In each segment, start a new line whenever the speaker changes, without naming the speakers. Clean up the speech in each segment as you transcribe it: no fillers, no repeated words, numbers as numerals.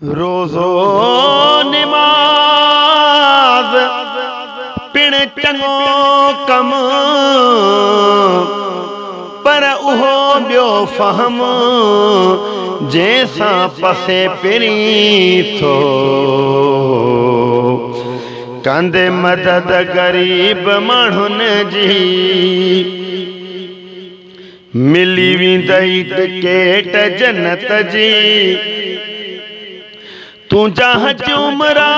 रोज़ो निमाज़ पिण चङो कम पर उहो ॿियो फ़हम जंहिंसां पसे पिरी थो कंदे मदद गरीब माण्हुनि जी मिली वेंदई टिकेट जन्नत जी तूं जहाज उमरा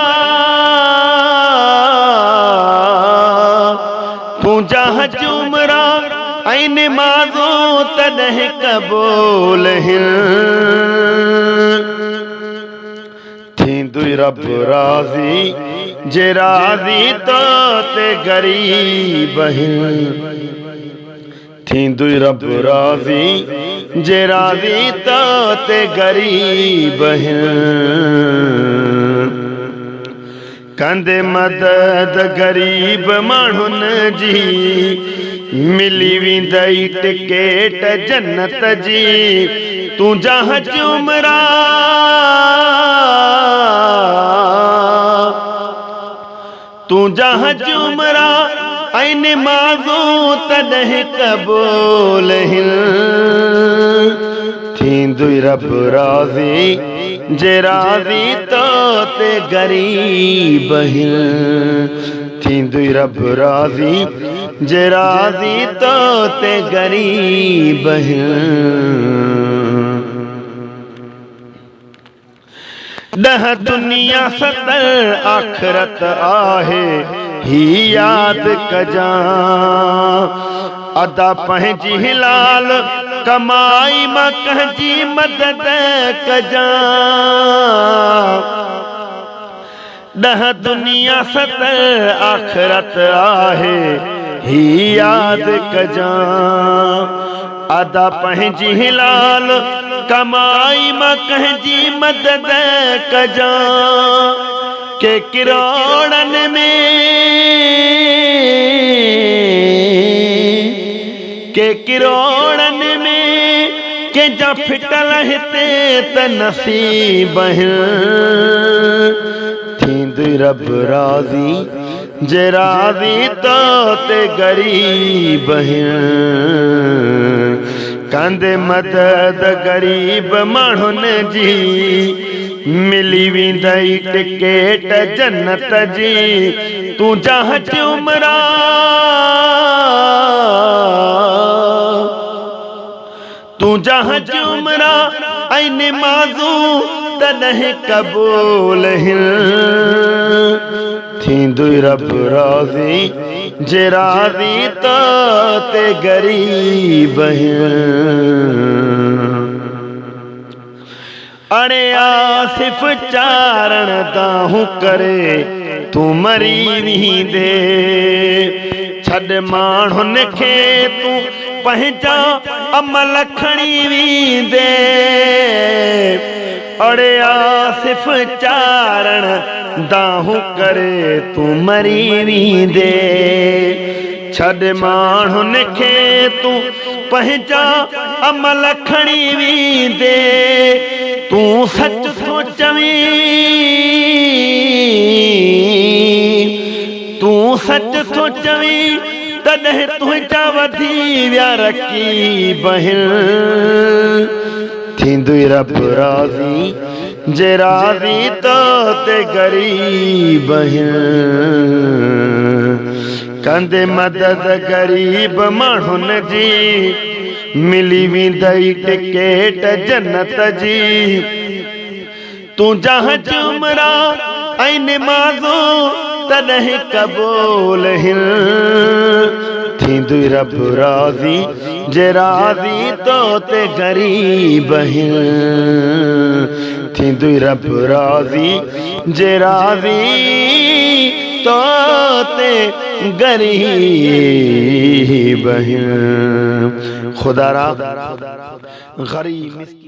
ऐं निमाज़ो तॾहिं क़बूल थींदुई रब राज़ी जे राज़ी तो ते गरीब थींदुई रब राज़ी जे राज़ी तो ते गरीब कंदे मदद गरीब माण्हुनि जी मिली वेंदई टिकेट जन्नत जी तूं जहाज उमरा ऐं निमाज़ो तॾहिं क़बूल थींदुई रब राज़ी जे राज़ी तो ते गरीब थींदुई रब राज़ी जे राज़ी तो ते गरीब ॾह दुनिया 70 आख़िरत आहे ही याद कजां अदा पंहिंजी हिलाल कमाई मां कंहिंजी मदद कजां 10 दुनिया 70 आख़िरत आहे ही याद कजां अदा पंहिंजी हिलाल कमाई मां कंहिंजी मदद कजां के किरोड़नि में कंहिंजा फिटल हिते त नसीब थींदुई रब राज़ी जे राज़ी तो ते गरीब कंदे मदद गरीब माण्हुनि जी मिली वेंदई टिकेट जन्नत जी तूं जहाज उमरा ऐं निमाज़ो तॾहिं क़बूल थींदुई रब राज़ी जे राज़ी तो ते गरीब अड़े आसिफ चारण दाहूं करे तूं मरी वेंदे छॾ माण्हुनि खे तूं पंहिंजा अमल खणी वेंदे अड़े आसिफ चारण दाहूं करे तूं मरी वेंदे छॾ माण्हुनि खे तूं पंहिंजा अमल खणी वेंदे तूं सच थो चवीं तॾहिं तुंहिंजा वधी विया रकीब थींदुई रब राज़ी जे राज़ी तो ते गरीब कंदे मदद गरीब माण्हुनि जी मिली वेंदई टिकेट जन्नत जी तूं जहाज उमरा ऐं निमाज़ो तॾहिं क़बूल थींदुई रब राज़ी जे राज़ी तो ते गरीब थींदुई रब राज़ी जे राज़ी तो ते गरीब खुदा रा गरीब